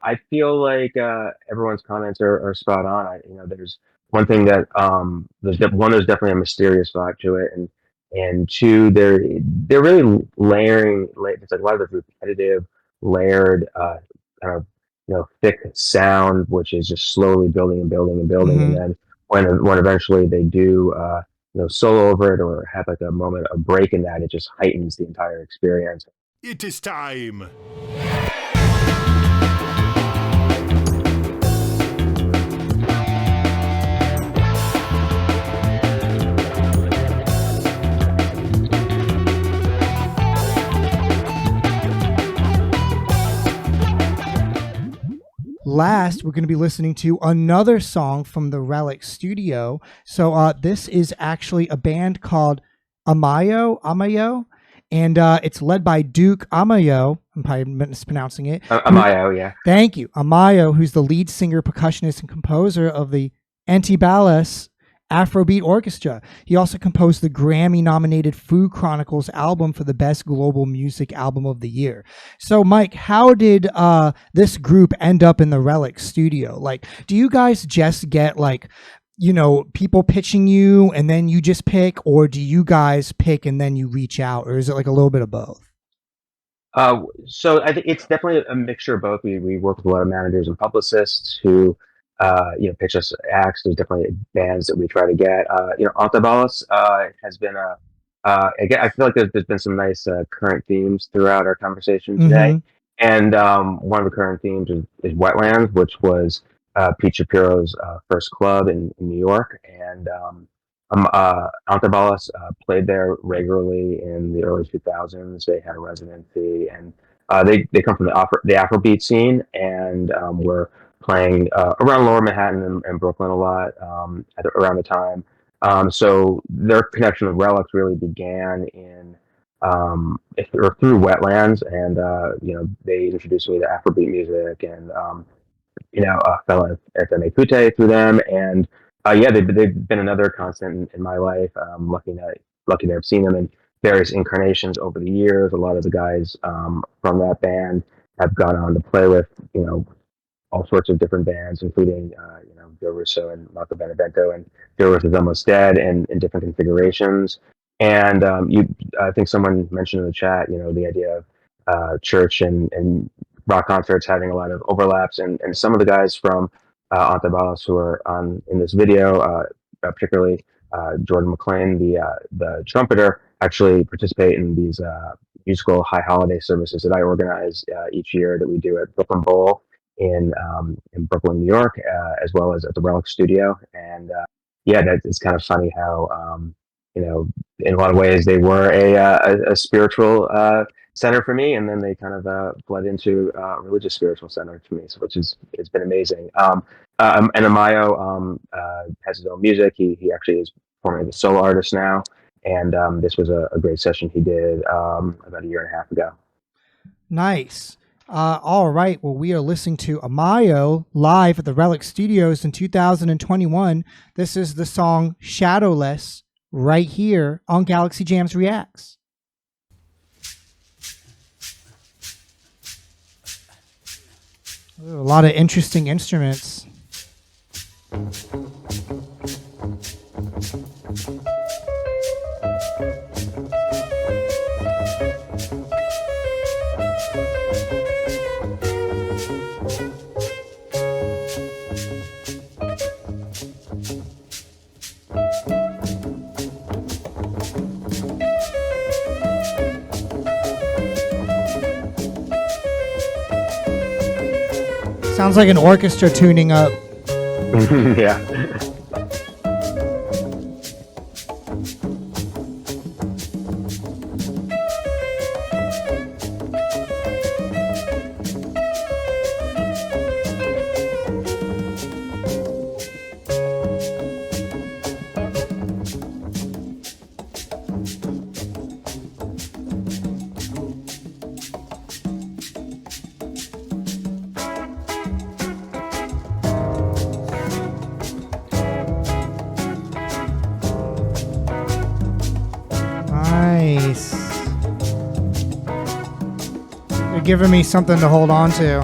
I feel like everyone's comments are spot on. There's one thing that there's definitely a mysterious vibe to it, and two, they're really layering. It's like a lot of the repetitive, layered, kind of thick sound, which is just slowly building and building and building, and Hmm. then when eventually they do solo over it or have like a moment of break in that, it just heightens the entire experience. It is time. Last, we're going to be listening to another song from the Relic Studio. So this is actually a band called Amayo, and it's led by Duke Amayo. I'm probably mispronouncing it. Amayo, yeah. Thank you, Amayo, who's the lead singer, percussionist, and composer of the Antibalas Afrobeat Orchestra. He also composed the Grammy-nominated Food Chronicles album for the Best Global Music Album of the Year. So, Mike, how did this group end up in the Relic Studio? Like, do you guys just get people pitching you and then you just pick, or do you guys pick and then you reach out, or is it like a little bit of both? So I think it's definitely a mixture of both. We work with a lot of managers and publicists who pitch us acts. There's definitely bands that we try to get. Antibalas has been again, I feel like there's been some nice current themes throughout our conversation today. Mm-hmm. And one of the current themes is Wetlands, which was Pete Shapiro's first club in New York. And Antibalas played there regularly in the early 2000s. They had a residency, and they come from the Afrobeat scene, and were playing around Lower Manhattan and Brooklyn a lot around the time. So their connection with Relics really began or through Wetlands, and they introduced me to Afrobeat music, and fell in FM Kute through them, and they've been another constant in my life. Lucky to have seen them in various incarnations over the years. A lot of the guys from that band have gone on to play with all sorts of different bands, including Joe Russo and Marco Benevento, and Joe Russo's Almost Dead, and in different configurations. And I think someone mentioned in the chat, the idea of church and rock concerts having a lot of overlaps, and some of the guys from Antibalas who are on in this video, particularly Jordan McLean, the trumpeter, actually participate in these musical high holiday services that I organize each year that we do at Brooklyn Bowl in Brooklyn, New York, as well as at the Relic Studio. And that it's kind of funny how in a lot of ways they were a spiritual center for me, and then they kind of bled into a religious spiritual center for me, so it's been amazing. And Amayo has his own music. He actually is performing as a solo artist now, and this was a great session he did about a year and a half ago. Nice. All right. Well, we are listening to Amayo live at the Relic Studios in 2021. This is the song Shadowless right here on Galaxy Jams Reacts. Ooh, a lot of interesting instruments. Sounds like an orchestra tuning up. Yeah. Nice. You're giving me something to hold on to.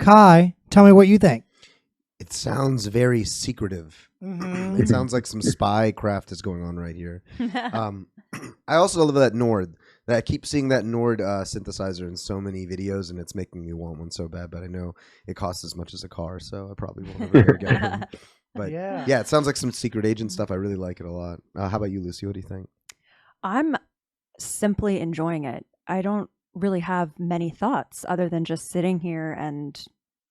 Kai, tell me what you think. It sounds very secretive. It sounds like some spy craft is going on right here. I also love that Nord. I keep seeing that Nord synthesizer in so many videos, and it's making me want one so bad. But I know it costs as much as a car, so I probably won't ever go get one. But yeah, it sounds like some secret agent stuff. I really like it a lot. How about you, Lucy? What do you think? I'm simply enjoying it. I don't really have many thoughts other than just sitting here and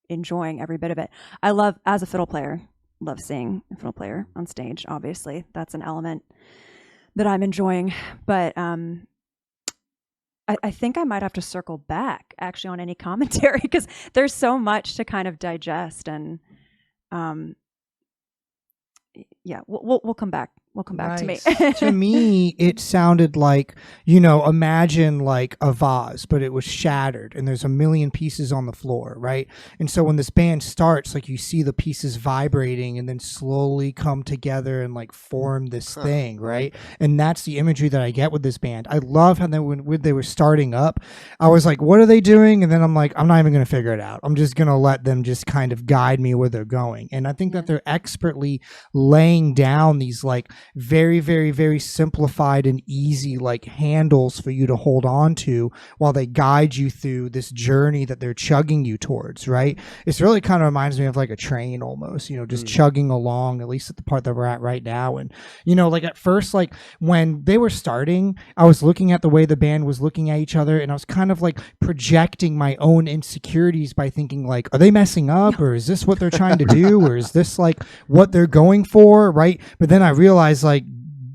enjoying every bit of it. I love, as a fiddle player, love seeing a fiddle player on stage. Obviously, that's an element that I'm enjoying. But I think I might have to circle back actually on any commentary because there's so much to kind of digest, and yeah, we'll come back. We'll come back to me. To me, it sounded like, you know, imagine like a vase, but it was shattered and there's a million pieces on the floor, right? And so when this band starts, like you see the pieces vibrating and then slowly come together and like form this thing, right? And that's the imagery that I get with this band. I love how when they were starting up, I was like, what are they doing? And then I'm like, I'm not even going to figure it out. I'm just going to let them just kind of guide me where they're going. And I think that they're expertly laying down these like very, very, very simplified and easy like handles for you to hold on to while they guide you through this journey that they're chugging you towards, right? It's really kind of reminds me of like a train almost, you know, just chugging along, at least at the part that we're at right now. And, you know, like at first, like when they were starting, I was looking at the way the band was looking at each other and I was kind of like projecting my own insecurities by thinking like, are they messing up, or is this what they're trying to do, or is this like what they're going for, right? But then I realized like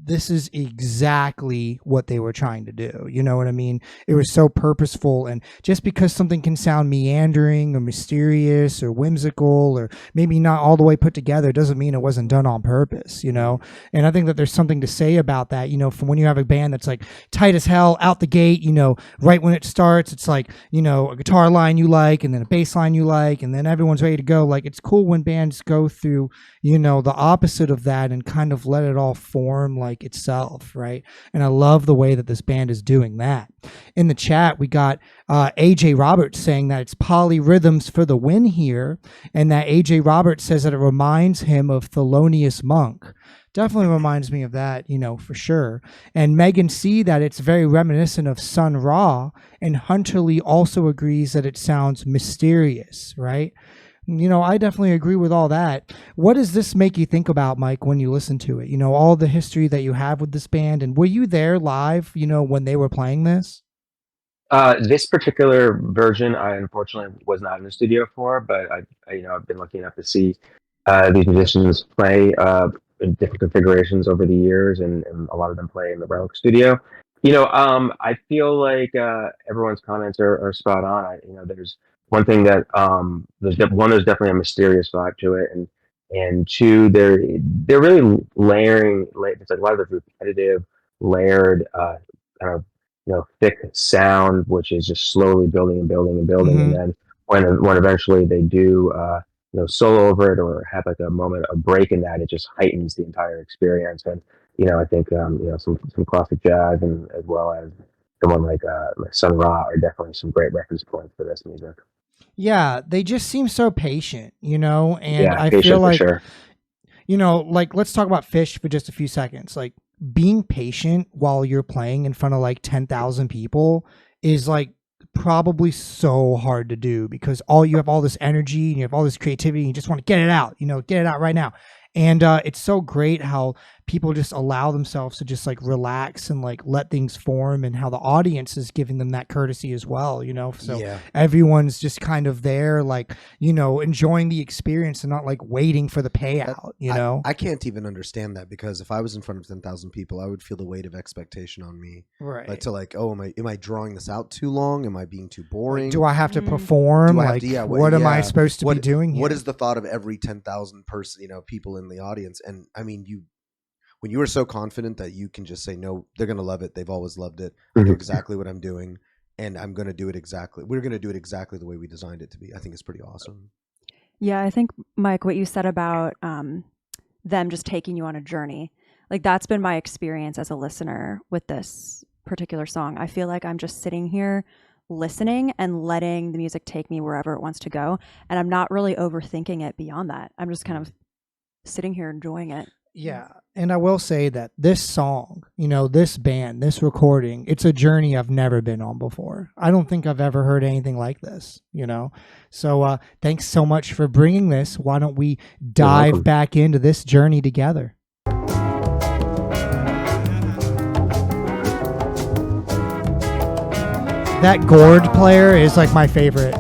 this is exactly what they were trying to do. You know what I mean? It was so purposeful. And just because something can sound meandering or mysterious or whimsical or maybe not all the way put together doesn't mean it wasn't done on purpose, you know? And I think that there's something to say about that, you know, from when you have a band that's like tight as hell out the gate, you know, right when it starts, it's like, you know, a guitar line you like and then a bass line you like, and then everyone's ready to go. Like, it's cool when bands go through, you know, the opposite of that and kind of let it all form like like itself, right? And I love the way that this band is doing that. In the chat, we got AJ Roberts saying that it's polyrhythms for the win here, and that AJ Roberts says that it reminds him of Thelonious Monk. Definitely reminds me of that, for sure. And Megan C, that it's very reminiscent of Sun Ra, and Hunter Lee also agrees that it sounds mysterious, right? I definitely agree with all that. What does this make you think about, Mike, when you listen to it? All the history that you have with this band, and were you there live, when they were playing this? This particular version, I unfortunately was not in the studio for, but I've been lucky enough to see these musicians play in different configurations over the years, and a lot of them play in the Relic studio. I feel like everyone's comments are spot on. There's one thing that there's definitely a mysterious vibe to it, and two, they're really layering. It's like a lot of the repetitive, layered, kind of thick sound, which is just slowly building and building and building, Mhm. and then when eventually they do solo over it or have like a moment, a break in that, it just heightens the entire experience. And I think some classic jazz, and as well as someone like Sun Ra, are definitely some great reference points for this music. Yeah, they just seem so patient, and Yeah, I patient feel for like, sure. like, let's talk about Fish for just a few seconds. Like, being patient while you're playing in front of like 10,000 people is like probably so hard to do, because you have all this energy and you have all this creativity and you just want to get it out, get it out right now. And it's so great how people just allow themselves to just like relax and like let things form, and how the audience is giving them that courtesy as well, so Yeah. everyone's just kind of there, like, enjoying the experience and not like waiting for the payout. I can't even understand that, because if I was in front of 10,000 people, I would feel the weight of expectation on me. Right. Like, to like, oh, am I drawing this out too long? Am I being too boring? Do I have to perform? Do I have Like, to- what am I supposed to be doing here? What is the thought of every 10,000 person, people in the audience? And I mean, when you are so confident that you can just say, no, they're going to love it. They've always loved it. I know exactly what I'm doing, and I'm going to do it exactly. We're going to do it exactly the way we designed it to be. I think it's pretty awesome. Yeah, I think, Mike, what you said about them just taking you on a journey, like, that's been my experience as a listener with this particular song. I feel like I'm just sitting here listening and letting the music take me wherever it wants to go, and I'm not really overthinking it beyond that. I'm just kind of sitting here enjoying it. Yeah. And I will say that this song, this band, this recording, it's a journey I've never been on before. I don't think I've ever heard anything like this, So thanks so much for bringing this. Why don't we dive back into this journey together? That gourd player is like my favorite.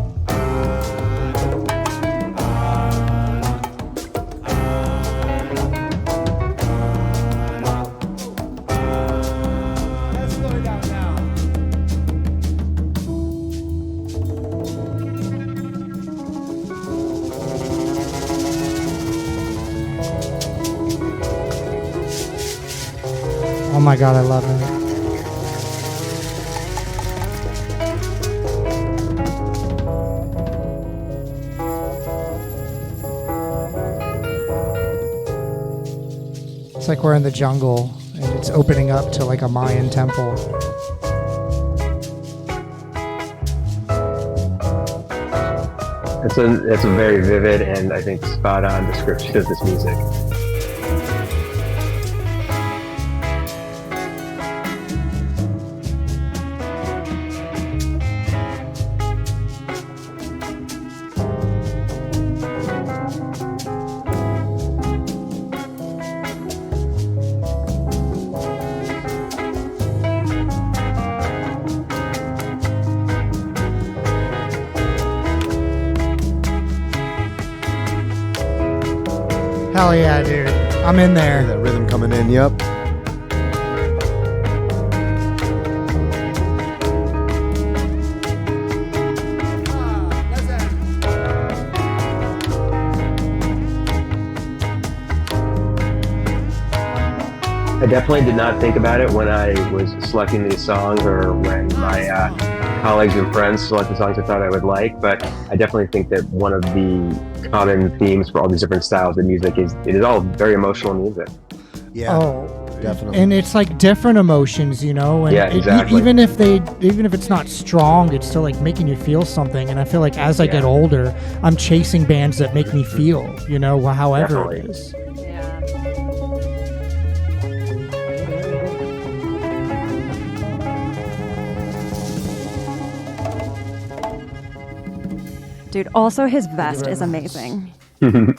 Oh my God, I love it. It's like we're in the jungle and it's opening up to like a Mayan temple. It's a very vivid and I think spot on description of this music. Hell yeah, dude. I'm in there. That rhythm coming in, yep. I definitely did not think about it when I was selecting these songs, or when my colleagues and friends selected songs I thought I would like, but I definitely think that one of the common themes for all these different styles of music is it is all very emotional music. Yeah. Oh, Definitely. And it's like different emotions, you know. And Yeah, exactly. even if it's not strong, it's still like making you feel something. And I feel like as I get older, I'm chasing bands that make me feel, you know, however Definitely. it is. Yeah. Dude, also his vest is amazing.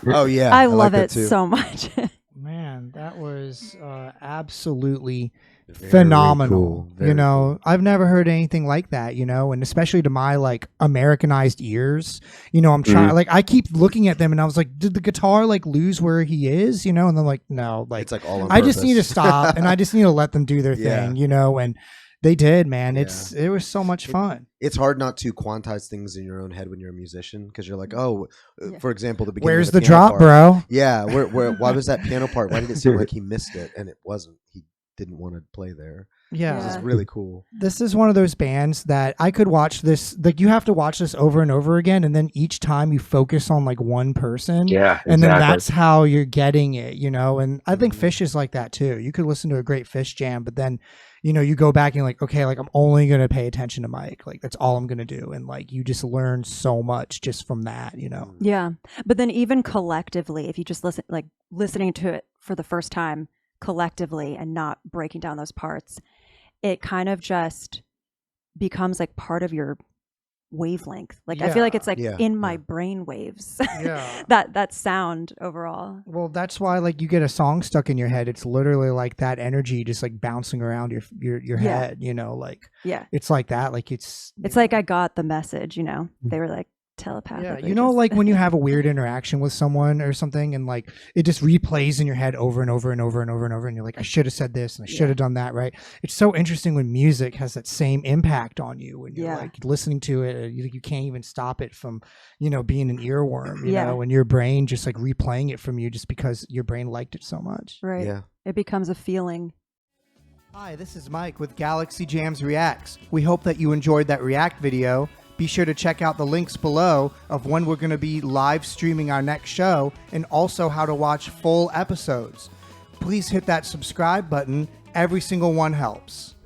Oh yeah, I like love that it too. so much. Man, that was absolutely Very phenomenal. cool, very You know, I've never heard anything like that, you know, and especially to my like Americanized ears, you know, I'm trying, like, I keep looking at them and I was like, did the guitar like lose where he is, you know? And they're like, no, like, It's like all on I just need to purpose. stop and I just need to let them do their Yeah. thing, you know, and they did, man. Yeah. It was so much fun. It's hard not to quantize things in your own head when you're a musician because you're like, oh, for example, the beginning. Where's of the piano drop, part. bro? Yeah, why was that piano part? Why did it seem like he missed it? And it wasn't. He didn't want to play there. Yeah. This Yeah. is really cool. This is one of those bands that I could watch this, like you have to watch this over and over again. And then each time you focus on like one person. Yeah, And then exactly. that's how you're getting it, you know? And I think Fish is like that too. You could listen to a great Fish jam, but then, you know, you go back and you're like, okay, like I'm only going to pay attention to Mike. Like that's all I'm going to do. And like, you just learn so much just from that, you know? Yeah. But then even collectively, if you just listening to it for the first time collectively and not breaking down those parts, it kind of just becomes like part of your wavelength. Like I feel like it's like Yeah, in my yeah. brain waves. Yeah. that sound overall. Well, that's why like you get a song stuck in your head. It's literally like that energy just like bouncing around your Yeah. head, you know, like Yeah. it's like that. Like it's Like I got the message, you know. They were like telepathically. yeah, you know, just- like when you have a weird interaction with someone or something and like it just replays in your head over and over and over and over and over and you're like, I should have said this and I should have done that, right? It's so interesting when music has that same impact on you when you're Yeah. like listening to it, you can't even stop it from, you know, being an earworm, you Yeah. know, and your brain just like replaying it from you just because your brain liked it so much. right. Yeah. It becomes a feeling. Hi, this is Mike with Galaxy Jams Reacts. We hope that you enjoyed that React video. Be sure to check out the links below of when we're going to be live streaming our next show and also how to watch full episodes. Please hit that subscribe button. Every single one helps.